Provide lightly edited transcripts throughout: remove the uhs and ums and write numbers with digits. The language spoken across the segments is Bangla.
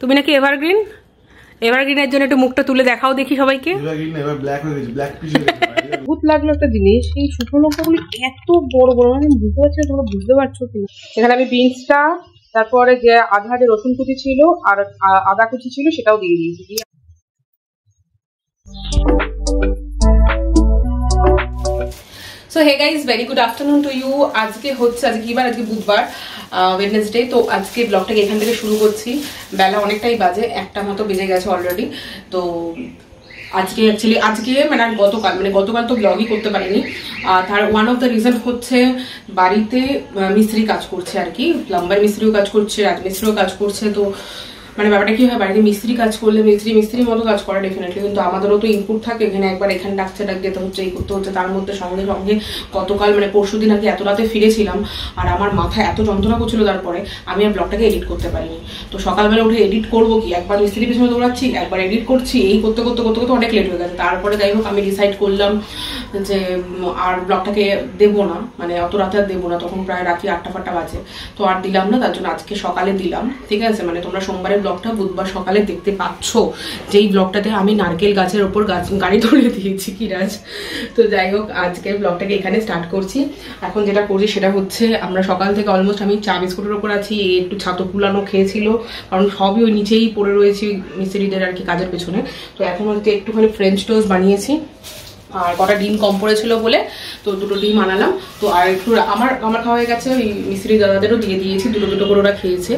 তুমি নাকি এভারগ্রিন, এভারগ্রিনের জন্য একটু মুখটা তুলে দেখাও দেখি সবাইকে। ভূত লাগলো একটা জিনিস, এই শুকনো লঙ্কাগুলো এত বড় বড়, আমি বুঝতে পারছি না তোমরা বুঝতে পারছো কি। এখানে আমি বিনসটা, তারপরে যে আধা যে রসুন কুচি ছিল আর আদা কুচি ছিল সেটাও দিয়ে দিয়েছি। So hey guys, very good afternoon to you. আজকে কি বার? আজকে বুধবার, ওয়েডনেসডে। তো আজকে ব্লগটাকে এখান থেকে শুরু করছি। বেলা অনেকটাই বাজে, 1টা মতো বেজে গেছে অলরেডি। তো আজকে মানে গতকাল তো ব্লগই করতে পারিনি। তার ওয়ান অফ দ্য রিজন হচ্ছে বাড়িতে মিস্ত্রি কাজ করছে আর কি, প্লাম্বার মিস্ত্রিও কাজ করছে, রাজমিস্ত্রিও কাজ করছে। তো মানে ব্যাপারটা কি হয়, বাড়িতে মিস্ত্রি কাজ করলে মিস্ত্রির মতো কাজ করে ডেফিনেটলি, কিন্তু আমাদেরও তো ইনপুট থাকে। এখানে ডাক যেতে হচ্ছে, এই করতে হচ্ছে। তার মধ্যে সঙ্গে সঙ্গে গতকাল মানে পরশুদিন আর কি এত রাতে ফিরেছিলাম, আর আমার মাথায় এত যন্ত্রণা করছিল, তারপরে আমি আর ব্লগটাকে এডিট করতে পারিনি। তো সকালবেলা উঠে এডিট করবো কি, একবার মিস্ত্রির পিছনে দৌড়াচ্ছি, একবার এডিট করছি, এই করতে করতে করতে করতে অনেক লেট হয়ে গেছে। তারপরে যাই হোক আমি ডিসাইড করলাম যে আর ব্লগটাকে দেবো না, মানে অত রাতে আর দেবো না। তখন প্রায় রাত্রি 8টা বাজে, তো আর দিলাম না। তার জন্য আজকে সকালে দিলাম, ঠিক আছে। মানে তোমরা সোমবারের ব্লগটা বুধবার সকালে দেখতে পাচ্ছ, যেই ব্লগটাতে আমি নারকেল গাছের ওপর গাড়ি ধরে দিয়েছি কি রাজ। তো যাই হোক আজকের ব্লগটাকে এখানে স্টার্ট করছি। এখন যেটা করছি সেটা হচ্ছে, আমরা সকাল থেকে অলমোস্ট আমি চা বিস্কুটের ওপর আছি, একটু ছাতু কুলানো খেয়েছিল, কারণ সবই ওই নিচেই পড়ে রয়েছি মিস্ত্রিদের আর কি কাজের পেছনে। তো এখন হচ্ছে একটুখানি ফ্রেঞ্চ টোস্ট বানিয়েছি, আর কটা ডিম কম পড়েছিল বলে তো 2টো ডিম আনালাম। তো আর একটু আমার খাওয়া হয়ে গেছে, ওই মিস্ত্রি দাদাদেরও দিয়ে দিয়েছি, 2টো করে ওরা খেয়েছে।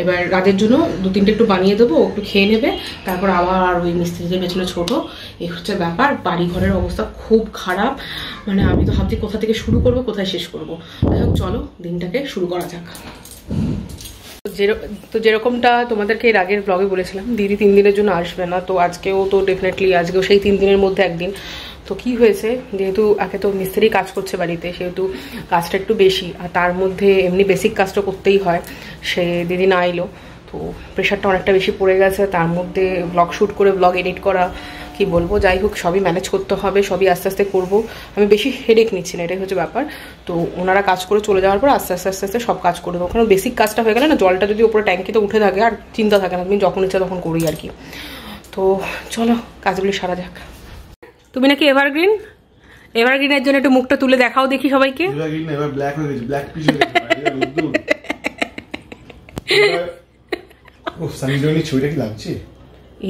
এবার রাতের জন্য 2-3টে একটু বানিয়ে দেবো, একটু খেয়ে নেবে। তারপর আবার ওই মিস্ত্রিদের পেছনে ছোটো, এই হচ্ছে ব্যাপার। বাড়ি ঘরের অবস্থা খুব খারাপ, মানে আমি তো ভাবছি কোথা থেকে শুরু করবো, কোথায় শেষ করবো। যাই হোক চলো দিনটাকে শুরু করা যাক। তো যেরকমটা তোমাদেরকে এর আগের ব্লগে বলেছিলাম, দিদি 3 দিনের জন্য আসবে না। তো আজকেও তো ডেফিনেটলি আজকেও সেই 3 দিনের মধ্যে একদিন। তো কি হয়েছে, যেহেতু আগে তো মিস্ত্রি কাজ করছে বাড়িতে, সেহেতু কাজটা একটু বেশি, আর তার মধ্যে এমনি বেসিক কাজটা করতেই হয়। সে দিদি না এলো, তো প্রেশারটা অনেকটা বেশি পড়ে গেছে। তার মধ্যে ব্লগ শ্যুট করে ব্লগ এডিট করা, কি বলবো। যাই হোক সবই ম্যানেজ করতে হবে, সবই আস্তে আস্তে করবো। আমি বেশি হেডেক নিচ্ছি না, এটাই হচ্ছে ব্যাপার। তো ওনারা কাজ করে চলে যাওয়ার পর আস্তে আস্তে সব কাজ করে দেবো। ওখানে বেসিক কাজটা হয়ে গেলে না, জলটা যদি ওপরে ট্যাঙ্কিতে উঠে থাকে আর চিন্তা থাকে না, তুমি যখন ইচ্ছা তখন করি আর কি। তো চলো কাজগুলি সারা যাক। তুমি নাকি এভারগ্রিনের জন্য একটু মুখটা তুলে দেখাও দেখি সবাইকে।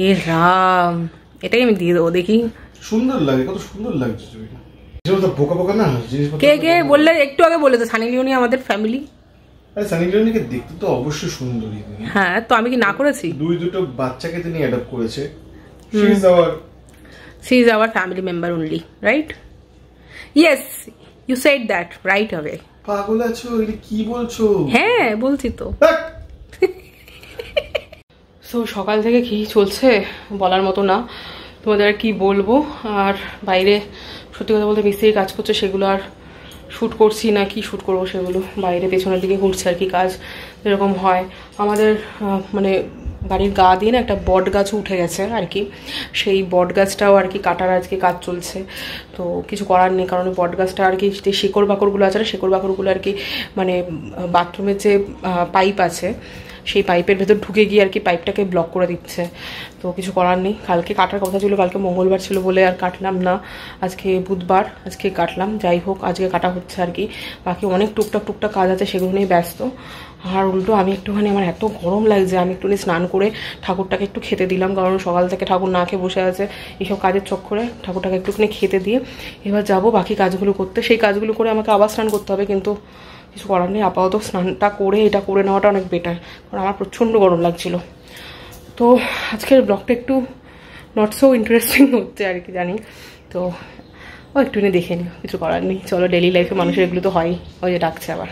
এ রাম, এটাই আমি দিয়ে দেবো দেখি। সুন্দর লাগে, কত সুন্দর লাগছে ছবিটা। বোকা বোকা না জিনিসপত্র। কে বললে, একটু আগে বলে তো সানি লিওনি আমাদের ফ্যামিলি। আরে সানি লিওনিকে দেখতে তো অবশ্যই সুন্দরী। হ্যাঁ, তো আমি কি না করেছি? 2 বাচ্চাকে তিনি অ্যাডপ্ট করেছে। She is our family member only, right? Yes, you said that right away. পাগল আছো, এটা কি বলছো? হ্যাঁ বলছি তো। সো সকাল থেকে কি চলছে বলার মতো না, তোমাদের আর কি বলবো। আর বাইরে সত্যি কথা বলতে মিস্ত্রি কাজ করছে, সেগুলো আর শ্যুট করছি না, কি শ্যুট করবো সেগুলো। বাইরে পেছনের দিকে ঘুরছে আর কি কাজ, যেরকম হয় আমাদের। মানে বাড়ির গা দিয়ে না একটা বট গাছও উঠে গেছে আর কি, সেই বট গাছটাও আর কি কাটার আজকে কাজ চলছে। তো কিছু করার নেই, কারণ বট গাছটা আর কি যে শিকড় বাকড়গুলো আছে, শিকড় বাকড়গুলো আর কি মানে বাথরুমের যে পাইপ আছে সেই পাইপের ভেতর ঢুকে গিয়ে আর কি পাইপটাকে ব্লক করে দিচ্ছে। তো কিছু করার নেই, কালকে কাটার কথা ছিল, কালকে মঙ্গলবার ছিল বলে আর কাটলাম না। আজকে বুধবার, আজকে কাটলাম। যাই হোক আজকে কাটা হচ্ছে আর কি। বাকি অনেক টুকটাক কাজ আছে, সেগুলো নিয়ে ব্যস্ত। আর উল্টো আমি একটুখানি, আমার এত গরম লাগছে, আমি একটুখানি স্নান করে ঠাকুরটাকে একটু খেতে দিলাম, কারণ সকাল থেকে ঠাকুর না খেয়ে বসে আছে এইসব কাজের চক্করে। ঠাকুরটাকে একটুখানি খেতে দিয়ে এবার যাব বাকি কাজগুলো করতে। সেই কাজগুলো করে আমাকে আবার স্নান করতে হবে, কিন্তু কিছু করার নেই। আপাতত স্নানটা করে এটা করে নেওয়াটা অনেক বেটার, কারণ আমার প্রচণ্ড গরম লাগছিল। তো আজকের ব্লগটা একটু নট সো ইন্টারেস্টিং হচ্ছে আর কি জানি। তো একটুখানি দেখে নিও, কিছু করার নেই। চলো, ডেলি লাইফে মানুষের এগুলো তো হয়। ওই যে ডাকছে আবার।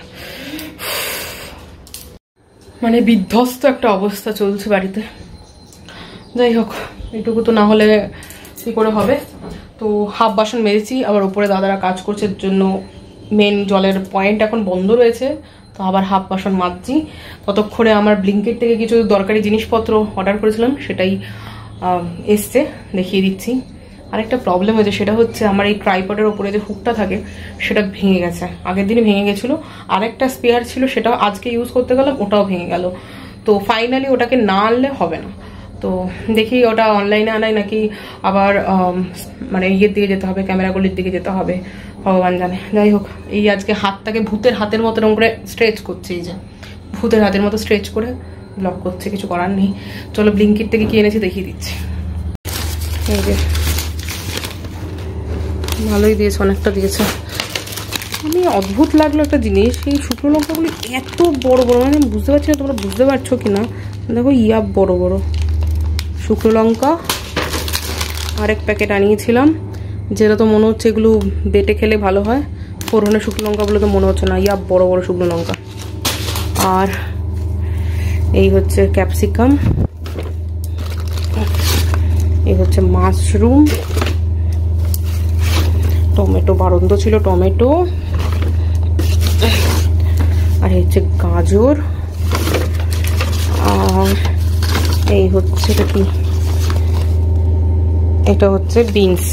মানে বিধ্বস্ত একটা অবস্থা চলছে বাড়িতে। যাই হোক এইটুকু তো না হলে কী করে হবে। তো হাফ বাসন মেজেছি, আবার উপরে দাদারা কাজ করছে জন্য মেন জলের পয়েন্ট এখন বন্ধ রয়েছে, তো আবার হাফ বাসন মাজছি। ততক্ষণে আমার ব্লিঙ্কেট থেকে কিছু দরকারি জিনিসপত্র অর্ডার করেছিলাম, সেটাই এসছে, দেখিয়ে দিচ্ছি। আরেকটা প্রবলেম হয়েছে, সেটা হচ্ছে আমার এই ট্রাইপডের ওপরে যে হুকটা থাকে সেটা ভেঙে গেছে। আগের দিনে ভেঙে গেছিলো, আরেকটা স্পেয়ার ছিল, সেটাও আজকে ইউজ করতে গেলাম, ওটাও ভেঙে গেল। তো ফাইনালি ওটাকে না আনলে হবে না। তো দেখি ওটা অনলাইনে আনাই নাকি আবার মানে ইয়ের দিকে যেতে হবে, ক্যামেরাগুলির দিকে যেতে হবে, ভগবান জানে। যাই হোক, এই আজকে হাতটাকে ভূতের হাতের মতো এরকম করে স্ট্রেচ করছে, এই যে ভূতের হাতের মতো স্ট্রেচ করে ব্লক করছে, কিছু করার নেই। চলো ব্লিঙ্কিট থেকে কি এনেছি দেখিয়ে দিচ্ছি। এই যে ভালোই দিয়েছে, অনেকটা দিয়েছে। আমি অদ্ভুত লাগলো একটা জিনিস, এই শুকনো লঙ্কাগুলি এত বড় বড়, মানে বুঝতে পারছি না তোমরা বুঝতে পারছো কিনা। দেখো ইয়া বড় বড় শুকনো লঙ্কা। আরেক প্যাকেট আনিয়েছিলাম, যেটা তো মনে হচ্ছে এগুলো বেটে খেলে ভালো হয়। ফোড়নের শুকনো লঙ্কাগুলো তো মনে হচ্ছে না, ইয়া বড় বড় শুকনো লঙ্কা। আর এই হচ্ছে ক্যাপসিকাম, এই হচ্ছে মাশরুম, টমেটো বারন্দ ছিল, টমেটো, আর এই হচ্ছে গাজর, আর এই হচ্ছে কি, এটা হচ্ছে বিনস।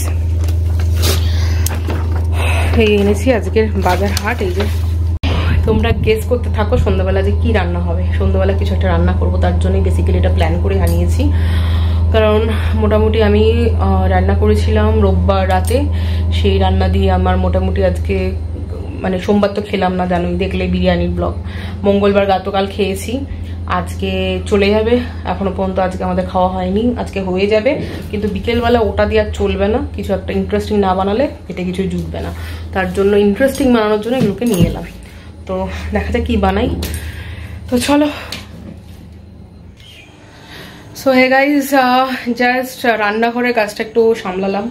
এই এনেছি আজকের বাজার হাট। এই যে তোমরা গেস করতে থাকো সন্ধ্যাবেলা যে কি রান্না হবে। সন্ধ্যাবেলা কিছু একটা রান্না করবো, তার জন্যই বেসিক্যালি এটা প্ল্যান করে আনিয়েছি। কারণ মোটামুটি আমি রান্না করেছিলাম রোববার রাতে, সেই রান্না দিয়ে আমার মোটামুটি আজকে, মানে সোমবার তো খেলাম না জানোই, দেখলে বিরিয়ানির ব্লগ। মঙ্গলবার গতকাল খেয়েছি, আজকে চলে যাবে। এখনো পর্যন্ত আজকে আমাদের খাওয়া হয়নি, আজকে হয়ে যাবে। কিন্তু বিকেলবেলা ওটা দিয়ে আর চলবে না, কিছু একটা ইন্টারেস্টিং না বানালে এটা কিছুই জুটবে না। তার জন্য ইন্টারেস্টিং বানানোর জন্য এগুলোকে নিয়ে এলাম। তো দেখা যাক কি বানাই। তো চলো। সো হে গাইজ, জাস্ট রান্নাঘরের কাজটা একটু সামলালাম।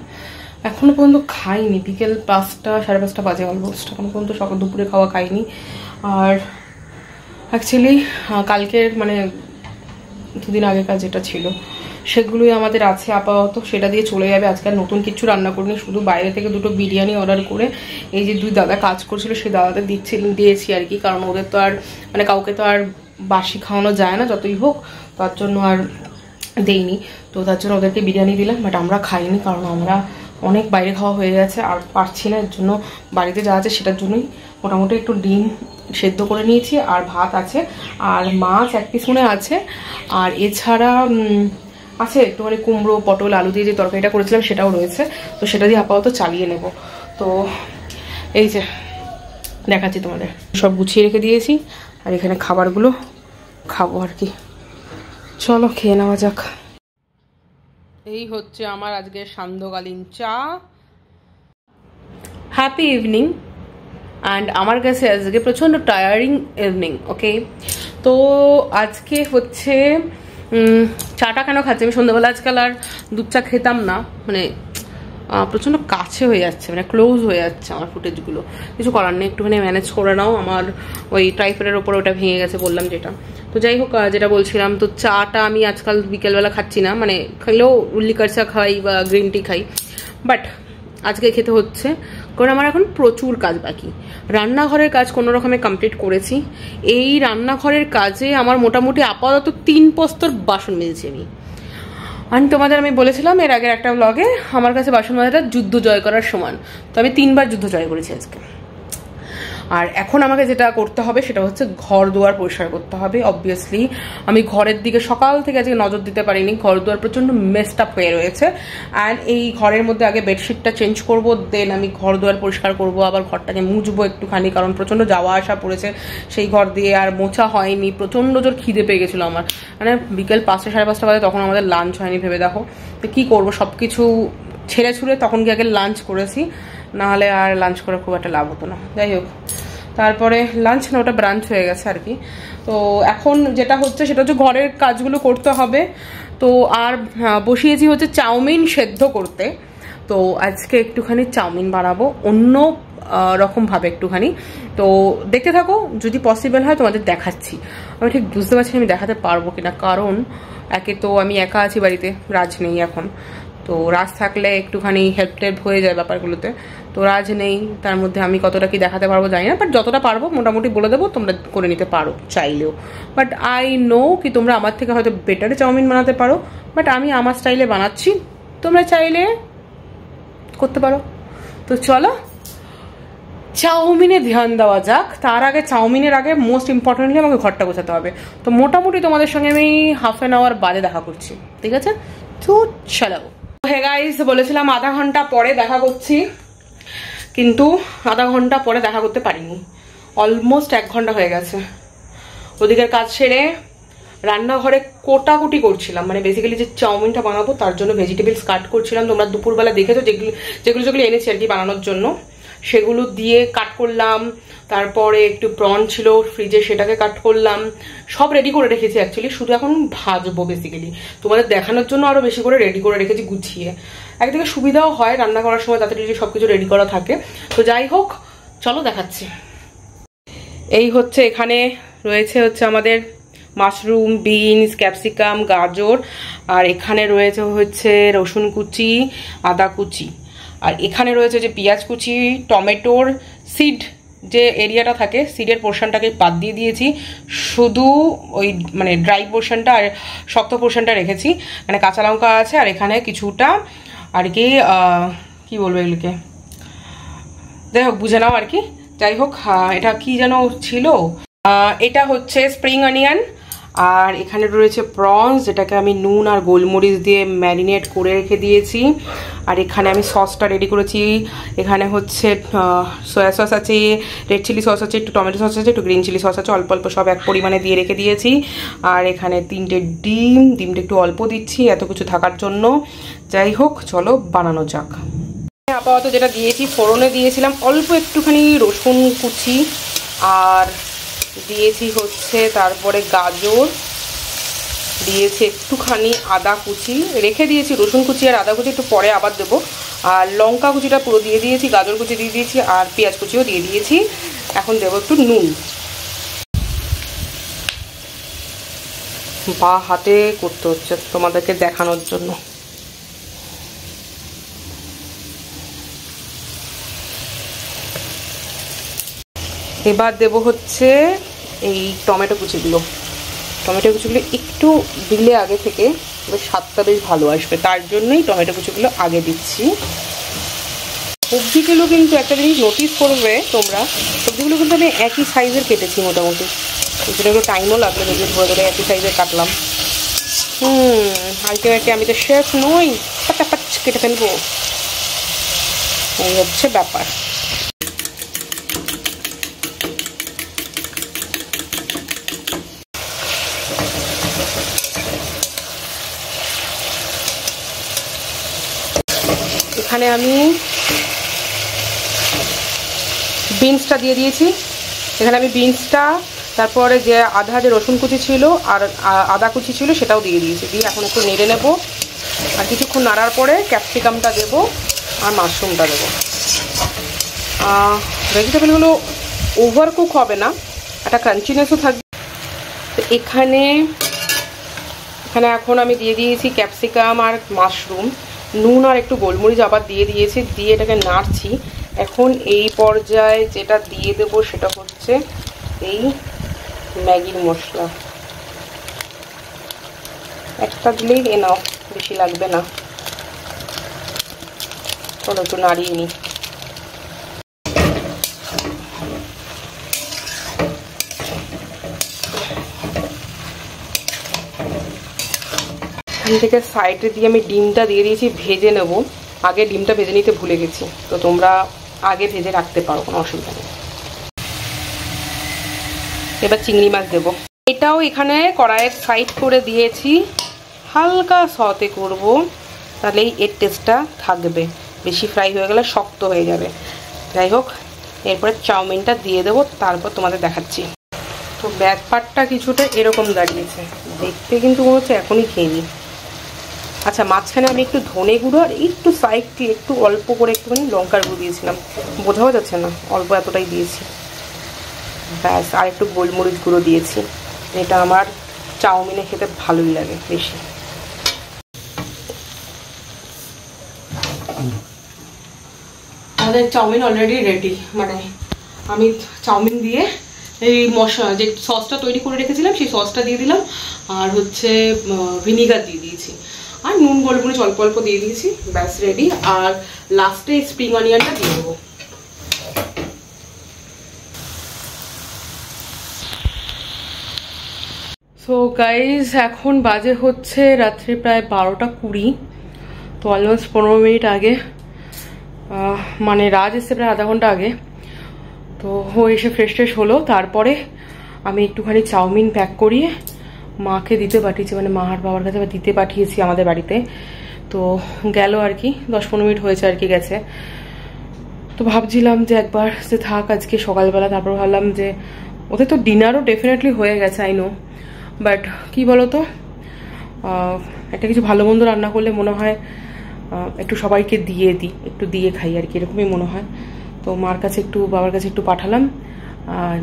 এখনো পর্যন্ত খাইনি, বিকেল 5টা 5:30 বাজে অলমোস্ট, এখনো পর্যন্ত সকাল দুপুরে খাওয়া খাইনি। আর অ্যাকচুয়ালি কালকের মানে 2 দিন আগেকার যেটা ছিল সেগুলোই আমাদের আছে আপাতত, সেটা দিয়ে চলে যাবে। আজকে আর নতুন কিছু রান্না করিনি, শুধু বাইরে থেকে 2টো বিরিয়ানি অর্ডার করে এই যে 2 দাদা কাজ করছিল সেই দাদাদের দিয়েছি আর কি। কারণ ওদের তো আর মানে কাউকে তো আর বাসি খাওয়ানো যায় না যতই হোক, তার জন্য আর দেইনি। তো তার জন্য ওদেরকে বিরিয়ানি দিলাম, বাট আমরা খাইনি কারণ আমরা অনেক বাইরে খাওয়া হয়ে গেছে আর পারছি না। এর জন্য বাড়িতে যা আছে সেটার জন্যই মোটামুটি একটু ডিম সেদ্ধ করে নিয়েছি, আর ভাত আছে, আর মাছ 1 পিস মনে আছে। আর এছাড়া আছে একটুখানি কুমড়ো পটল আলু দিয়ে যে তরকারিটা করেছিলাম সেটাও রয়েছে। তো সেটা দিয়ে আপাতত চালিয়ে নেব। তো এই যে দেখাচ্ছি তোমাদের, সব গুছিয়ে রেখে দিয়েছি, আর এখানে খাবারগুলো খাবো আর কি। চলো খেয়ে নেওয়া যাক। এই হচ্ছে আমার আজকে সান্ধ্যকালীন চা। Happy evening. অ্যান্ড আমার কাছে আজকে প্রচণ্ড টায়ারিং ইভিনিং। ওকে, তো আজকে হচ্ছে চাটা কেন খাচ্ছি আমি সন্ধ্যাবেলা, আজকাল আর দুধ চা খেতাম না, মানে প্রচণ্ড কাছে হয়ে যাচ্ছে, মানে ক্লোজ হয়ে যাচ্ছে আমার ফুটেজগুলো। কিছু করার নেই, একটুখানি ম্যানেজ করে নাও। আমার ওই ট্রাইপডের ওপর ওটা ভেঙে গেছে বললাম যেটা। তো যাই হোক, যেটা বলছিলাম, তো চাটা আমি আজকাল বিকেলবেলা খাচ্ছি না, মানে খেলেও লিকার চা খাই বা গ্রিন টি খাই, বাট আজকে খেতে হচ্ছে কারণ আমার এখন প্রচুর কাজ বাকি। রান্নাঘরের কাজ কোনো রকমে কমপ্লিট করেছি। এই রান্নাঘরের কাজে আমার মোটামুটি আপাতত 3 বস্তার বাসন মেজেছি আমি। আমি তোমাদের বলেছিলাম এর আগের একটা ব্লগে, আমার কাছে বাসন মাজাটা যুদ্ধ জয় করার সমান। তো আমি 3 বার যুদ্ধ জয় করেছি আজকে। আর এখন আমাকে যেটা করতে হবে সেটা হচ্ছে ঘর দুয়ার পরিষ্কার করতে হবে। অবভিয়াসলি আমি ঘরের দিকে সকাল থেকে আজকে নজর দিতে পারিনি, ঘর দুয়ার প্রচণ্ড মেসড আপ হয়ে রয়েছে। অ্যান্ড এই ঘরের মধ্যে আগে বেডশিটটা চেঞ্জ করব, দেন আমি ঘর দুয়ার পরিষ্কার করব, আবার ঘরটাকে মুছবো একটুখানি, কারণ প্রচণ্ড যাওয়া আসা পড়েছে সেই ঘর দিয়ে, আর মোছা হয়নি। প্রচণ্ড জোর খিদে পেয়ে গেছিলো আমার, মানে বিকেল 5টা 5:30 বাজে, তখন আমাদের লাঞ্চ হয়নি। ভেবে দেখো তো কী করবো, সব কিছু ছেড়ে ছুড়ে তখন গিয়ে আগে লাঞ্চ করেছি, নাহলে আর লাঞ্চ করে খুব একটা লাভ হতো না। যাই হোক, তারপরে লাঞ্চ না, ওটা ব্রাঞ্চ হয়ে গেছে আর কি। তো এখন যেটা হচ্ছে সেটা হচ্ছে ঘরের কাজগুলো করতে হবে। তো আর বসিয়েছি হচ্ছে চাউমিন সেদ্ধ করতে। তো আজকে একটুখানি চাউমিন বানাবো অন্য রকমভাবে একটুখানি। তো দেখতে থাকো, যদি পসিবল হয় তোমাদের দেখাচ্ছি। আমি ঠিক বুঝতে পারছি আমি দেখাতে পারবো কিনা, কারণ একে তো আমি একা আছি বাড়িতে, রাজ নেই এখন। তো রাজ থাকলে একটুখানি হেল্প হয়ে যায় ব্যাপারগুলোতে। তো রাজ নেই, তার মধ্যে আমি কতটা কি দেখাতে পারবো জানি না, বাট যতটা পারবো মোটামুটি বলে দেবো, তোমরা করে নিতে পারো চাইলেও। বাট আই নো কি তোমরা আমার থেকে হয়তো বেটারে চাউমিন বানাতে পারো, বাট আমি আমার স্টাইলে বানাচ্ছি, তোমরা চাইলে করতে পারো। তো চলো চাউমিনে ধ্যান দেওয়া যাক। তার আগে চাউমিনের আগে মোস্ট ইম্পর্টেন্টলি আমাকে ঘরটা গোছাতে হবে। তো মোটামুটি তোমাদের সঙ্গে আমি হাফ অ্যান আওয়ার বাদে দেখা করছি, ঠিক আছে? তো চলো। হে গাইস, বলেছিলাম আধা ঘন্টা পরে দেখা করছি, কিন্তু আধা ঘন্টা পরে দেখা করতে পারিনি। অলমোস্ট 1 ঘন্টা হয়ে গেছে। ওদিকের কাজ সেরে রান্নাঘরে কোটাকুটি করছিলাম, মানে বেসিক্যালি যে চাউমিনটা বানাবো তার জন্য ভেজিটেবলস কাট করছিলাম। তোমরা দুপুরবেলা দেখেছো যেগুলো এনেছি আর কি বানানোর জন্য, সেগুলো দিয়ে কাট করলাম। তারপরে একটু প্রন ছিল ফ্রিজে, সেটাকে কাট করলাম। সব রেডি করে রেখেছি অ্যাকচুয়ালি, শুধু এখন ভাজবো। বেসিক্যালি তোমাদের দেখানোর জন্য আরো বেশি করে রেডি করে রেখেছি গুছিয়ে। একদিকে সুবিধাও হয় রান্না করার সময়, তাড়াতাড়ি যদি সবকিছু রেডি করা থাকে। তো যাই হোক, চলো দেখাচ্ছি। এই হচ্ছে এখানে রয়েছে আমাদের মাশরুম, বিনস, ক্যাপসিকাম, গাজর, আর এখানে রয়েছে রসুন কুচি, আদা কুচি, আর এখানে রয়েছে যে পেঁয়াজ কুচি, টমেটোর সিড যে এরিয়াটা থাকে, সিডের পোর্শনটাকে বাদ দিয়ে দিয়েছি, শুধু ওই মানে ড্রাই পোর্শনটা আর শক্ত পোর্শনটা রেখেছি। মানে কাঁচা লঙ্কা আছে, আর এখানে কিছুটা আর কি কি বলবো এগুলোকে, যাই হোক বুঝে নাও আর কি। যাই হোক, এটা কি যেন ছিল, এটা হচ্ছে স্প্রিং অনিয়ন, আর এখানে রয়েছে প্রনস, যেটাকে আমি নুন আর গোলমরিচ দিয়ে ম্যারিনেট করে রেখে দিয়েছি। আর এখানে আমি সসটা রেডি করেছি। এখানে হচ্ছে সয়া সস আছে, রেড চিলি সস আছে, একটু টমেটো সস আছে, একটু গ্রিন চিলি সস আছে, অল্প অল্প সব এক পরিমাণে দিয়ে রেখে দিয়েছি। আর এখানে 3টে ডিমটা একটু অল্প দিচ্ছি এত কিছু থাকার জন্য। যাই হোক, চলো বানানো যাক। আপাতত যেটা দিয়েছি, ফোড়নে দিয়েছিলাম অল্প একটুখানি রসুন কুচি, আর দিয়েছি তারপরে গাজর, দিয়েছি একটুখানি আদা কুচি, রেখে দিয়েছি রসুন কুচি আর আদা কুচি, একটু পরে আবার দেবো। আর লঙ্কা কুচিটা পুরো দিয়ে দিয়েছি, গাজর কুচি দিয়ে দিয়েছি, আর পেঁয়াজ কুচিও দিয়ে দিয়েছি। এখন দেবো একটু নুন। বা হাতে করতে হচ্ছে তোমাদেরকে দেখানোর জন্য। এবার দেবো এই টমেটো কুচিগুলো একটু দিলে আগে থেকে স্বাদটা বেশ ভালো আসবে, তার জন্যই টমেটো কুচিগুলো আগে দিচ্ছি। সবজিগুলো কিন্তু একটা জিনিস নোটিস করবে তোমরা, সবজিগুলো কিন্তু আমি একই সাইজের কেটেছি মোটামুটি, সেটা একটু টাইমও লাগলো, নিজের ধরে ধরে একই সাইজের কাটলাম। আলটিমেটলি আমি তো শেফ নই, পাটাপাট কেটে ফেলবো, এই হচ্ছে ব্যাপার। এখানে আমি বিনসটা দিয়ে দিয়েছি। এখানে আমি বিনসটা, তারপরে যে আধা যে রসুন কুচি ছিল আর আদা কুচি ছিল সেটাও দিয়ে দিয়েছি। দিয়ে এখন একটু নেড়ে নেব, আর কিছুক্ষণ নাড়ার পরে ক্যাপসিকামটা দেবো আর মাশরুমটা দেবো। ভেজিটেবলগুলো ওভার কুক হবে না, একটা ক্রাঞ্চিনেসও থাকবে। তো এখানে এখন আমি দিয়ে দিয়েছি ক্যাপসিকাম আর মাশরুম, নুন আর একটু গোলমরিচ আবার দিয়ে দিয়েছি, দিয়ে এটাকে নাড়ছি। এখন এই পর্যায়ে যেটা দিয়ে দেবো সেটা হচ্ছে এই ম্যাগির মশলা। একটা দিলেই এনাফ, বেশি লাগবে না। চলো একটু নাড়িয়ে নিই। এখান থেকে সাইডে দিয়ে আমি ডিমটা দিয়ে দিয়েছি, ভেজে নেব। আগে ডিমটা ভেজে নিতে ভুলে গেছি, তো তোমরা আগে ভেজে রাখতে পারো, কোনো অসুবিধা নেই। এবার চিংড়ি মাছ দেবো। এটাও এখানে কড়াইয়ের সাইড করে দিয়েছি, হালকা সতে করব, তাহলেই এর টেস্টটা থাকবে। বেশি ফ্রাই হয়ে গেলে শক্ত হয়ে যাবে। যাই হোক, এরপরে চাউমিনটা দিয়ে দেবো, তারপর তোমাদের দেখাচ্ছি। তো ব্যাপারটা কিছুটা এরকম দাঁড়িয়েছে, দেখতে কিন্তু মনে হচ্ছে এখনই খেয়ে নিই। আচ্ছা, মাঝখানে আমি একটু ধনে গুঁড়ো আর একটু সাইডটি একটু অল্প করে একটুখানি লঙ্কার গুঁড়ো দিয়েছিলাম, বোঝাও যাচ্ছে না, অল্প এতটাই দিয়েছি ব্যাস। আর একটু গোলমরিচ গুঁড়ো দিয়েছি, এটা আমার চাউমিনে খেতে ভালোই লাগে বেশি। আমাদের চাউমিন অলরেডি রেডি, মানে আমি চাউমিন দিয়ে এই মশলা যে সসটা তৈরি করে রেখেছিলাম সেই সসটা দিয়ে দিলাম, আর ভিনিগার দিয়ে দিয়েছি, আর নুন গোলমরিচ অল্প অল্প দিয়ে দিয়েছি, ব্যাস রেডি। আর লাস্টে স্প্রিং অনিয়নটা দিয়ে দেবো। গাইজ এখন বাজে হচ্ছে রাত্রি প্রায় 12:20, তো অলমোস্ট 15 মিনিট আগে, মানে রাজ এসছে প্রায় আধা ঘন্টা আগে। তো ও এসে ফ্রেশ ট্রেশ হলো, তারপরে আমি একটুখানি চাউমিন প্যাক করিয়ে মাকে দিতে পাঠিয়েছি, মানে মা আর বাবার কাছে দিতে পাঠিয়েছি আমাদের বাড়িতে। তো গেল আর কি, 10-15 মিনিট হয়েছে আর কি গেছে। তো ভাবছিলাম যে একবার যে থাক আজকে সকালবেলা, তারপর ভাবলাম যে ওদের তো ডিনারও ডেফিনেটলি হয়ে গেছে আই নো, বাট কি বলতো, একটা কিছু ভালো মন্দ রান্না করলে মনে হয় একটু সবাইকে দিয়ে দিই, একটু দিয়ে খাই আর কি, এরকমই মনে হয়। তো মার কাছে একটু, বাবার কাছে একটু পাঠালাম, আর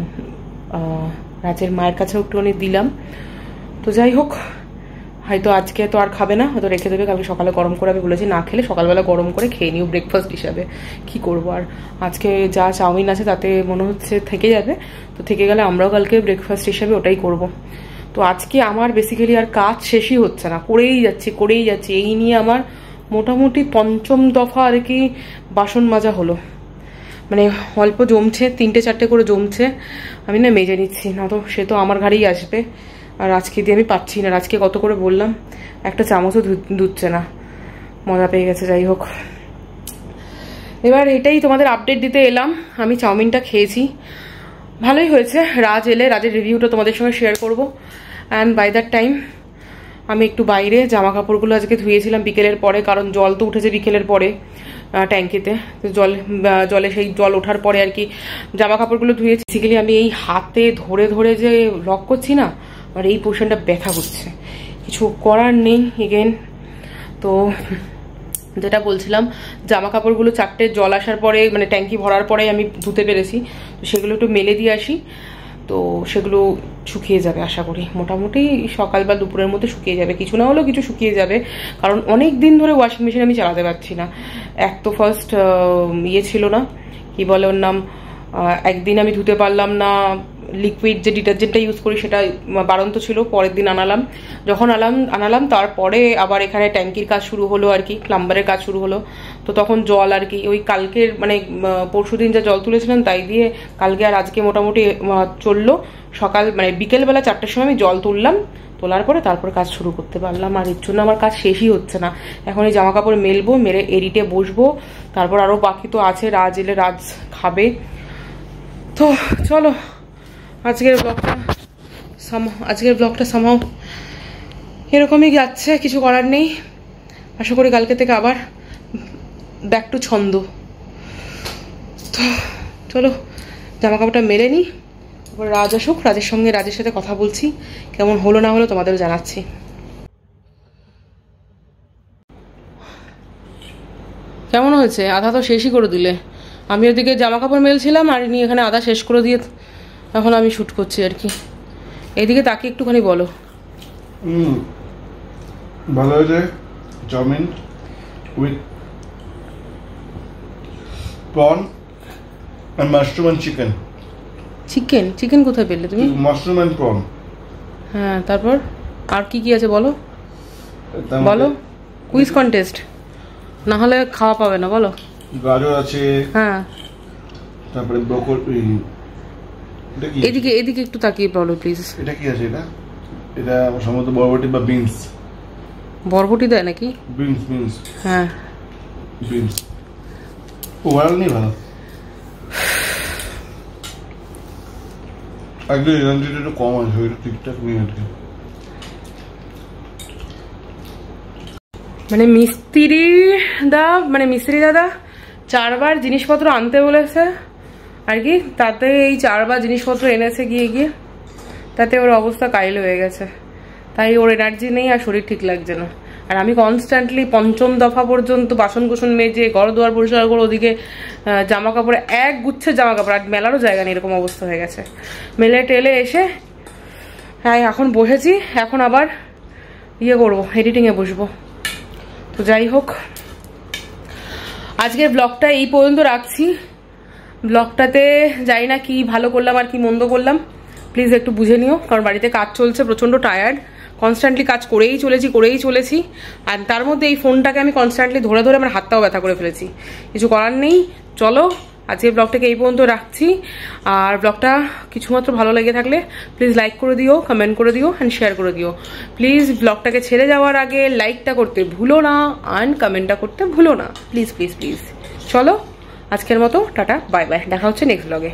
রাজের মায়ের কাছেও একটুখানি দিলাম। তো যাই হোক, হয়তো আজকে তো আর খাবে না, হয়তো রেখে দেবে, কালকে সকালে গরম করে, আমি বলেছি না খেলে সকালবেলা গরম করে খেয়ে নিও ব্রেকফাস্ট হিসাবে, কি করবো আর। আজকে যা চাউমিন আছে তাতে মনে হচ্ছে থেকে যাবে, তো থেকে গেলে আমরাও কালকে ব্রেকফাস্ট হিসাবে ওটাই করব। তো আজকে আমার বেসিক্যালি আর কাজ শেষই হচ্ছে না, করেই যাচ্ছি। এই নিয়ে আমার মোটামুটি 5ম দফা আর কি বাসন মাজা হলো, মানে অল্প জমছে, 3-4টে করে জমছে, আমি না মেজে নিচ্ছি, না তো সে তো আমার ঘাড়েই আসবে। আর আজকে দিয়ে আমি পাচ্ছি না, আজকে কত করে বললাম, একটা চামচও ধুচ্ছে না, মজা পেয়ে গেছে। যাই হোক, এবার এটাই তোমাদের আপডেট দিতে এলাম। আমি চাউমিনটা খেয়েছি, ভালোই হয়েছে। রাজ এলে রাজের রিভিউটা তোমাদের সঙ্গে শেয়ার করবো। অ্যান্ড বাই দ্যাট টাইম আমি একটু বাইরে জামা কাপড়গুলো আজকে ধুয়েছিলাম বিকেলের পরে, কারণ জল তো উঠেছে বিকেলের পরে ট্যাঙ্কিতে, তো জলে সেই জল ওঠার পরে আর কি জামা কাপড়গুলো ধুয়েছি। বেসিক্যালি আমি এই হাতে ধরে ধরে যে লক করছি না, আর এই পোর্শনটা ব্যথা করছে, কিছু করার নেই এগেন। তো যেটা বলছিলাম, জামা কাপড়গুলো 4টে জল আসার পরে, মানে ট্যাঙ্কি ভরার পরে আমি ধুতে পেরেছি, তো সেগুলো একটু মেলে দিয়ে আসি, তো সেগুলো শুকিয়ে যাবে আশা করি, মোটামুটি সকাল বা দুপুরের মধ্যে শুকিয়ে যাবে, কিছু না হলেও কিছু শুকিয়ে যাবে। কারণ অনেক দিন ধরে ওয়াশিং মেশিন আমি চালাতে পারছি না। এক তো ফার্স্ট ছিল না, কি বলে ওর নাম, একদিন আমি ধুতে পারলাম না, লিকুইড যে ডিটারজেন্টটা ইউজ করি সেটা বাড়ন্ত ছিল, পরের দিন যখন আনালাম তারপরে আবার এখানে ট্যাঙ্কির কাজ শুরু হলো আর কি, প্লাম্বারের কাজ শুরু হলো। তো তখন জল আর কি ওই কালকের, মানে পরশুদিন যা জল তুলেছিলাম তাই দিয়ে কালকে আর আজকে মোটামুটি চললো। সকাল মানে বিকেলবেলা 4টের সময় আমি জল তোলার পরে তারপর কাজ শুরু করতে পারলাম, আর এর জন্য আমার কাজ শেষই হচ্ছে না। এখন এই জামা কাপড় মেলবো, মেরে এডিটে বসবো, তারপর আরো বাকি তো আছে, রাজ এলে রাজ খাবে। তো চলো আজকের ব্লগটা সামহাও এরকমই যাচ্ছে, কিছু করার নেই। আশা করি কালকে থেকে আবার ব্যাক টু ছন্দ। তো চলো জামা কাপড়টা মেলে নিই, তারপর রাজ আসুক, রাজের সাথে কথা বলছি, কেমন হলো না হলো তোমাদেরও জানাচ্ছি। কেমন হয়েছে? আধা তো শেষই করে দিলে। আমি ওদিকে জামা কাপড় মেলছিলাম আর ইনি এখানে আধা শেষ করে দিয়ে এখন আমি শুট করছি আর কি। এইদিকে তাকে একটুখানি বলো। ভালো হয়েছে chowmein with prawn and mushroom and chicken. Chicken কোথায় পেলে তুমি? Mushroom and prawn। হ্যাঁ, তারপর আর কি আছে বলো বলো। কুইজ কন্টেস্ট না হলে খাওয়া পাবে না, বলো। গাজর আছে, হ্যাঁ, তারপরে ব্রোকলি। এদিকে একটু তাকিয়ে বলো প্লিজ। এটা কি আছে? এটা সম্ভবত বরবটি বা বিনস। বরবটি দেয় নাকি? বিনস। হ্যাঁ, বিনস। ওভারঅল নেই ভালো। আগে এনার্জিটা একটু কম আছে, ওইটা ঠিকঠাক নেই আর কি। মানে মিস্ত্রি দাদা 4বার জিনিসপত্র আনতে বলেছে আর কি, তাতে এই 4বার জিনিসপত্র এনেছে গিয়ে তাতে ওর অবস্থা কাইল হয়ে গেছে, তাই ওর এনার্জি নেই আর শরীর ঠিক লাগছে না। আর আমি কনস্ট্যান্টলি 5ম দফা পর্যন্ত বাসন কোসন মেজে ঘর দুয়ার পরিষ্কার করে, ওদিকে জামা কাপড় এক গুচ্ছের জামা কাপড়, আর মেলারও জায়গা নেই, এরকম অবস্থা হয়ে গেছে। মেলে টেলে এসে হ্যাঁ এখন বসেছি, এখন আবার করবো, এডিটিংয়ে বসবো। তো যাই হোক, আজকের ব্লগটা এই পর্যন্ত রাখছি। ব্লগটাতে জানি না কি ভালো করলাম আর কি মন্দ করলাম, প্লিজ একটু বুঝে নিও, কারণ বাড়িতে কাজ চলছে, প্রচণ্ড টায়ার্ড, কনস্ট্যান্টলি কাজ করেই চলেছি। আর তার মধ্যে এই ফোনটাকে আমি কনস্ট্যান্টলি ধরে আমার হাতটাও ব্যথা করে ফেলেছি, কিছু করার নেই। চলো আজকে ব্লগটাকে এই পর্যন্ত রাখছি। আর ব্লগটা কিছুমাত্র ভালো লেগে থাকলে প্লিজ লাইক করে দিও, কমেন্ট করে দিও অ্যান্ড শেয়ার করে দিও। প্লিজ ব্লগটাকে ছেড়ে যাওয়ার আগে লাইকটা করতে ভুলো না অ্যান্ড কমেন্টটা করতে ভুলো না, প্লিজ প্লিজ প্লিজ। চলো আজকের মতো টাটা, বাই বাই, দেখা হচ্ছে নেক্সট ব্লগে।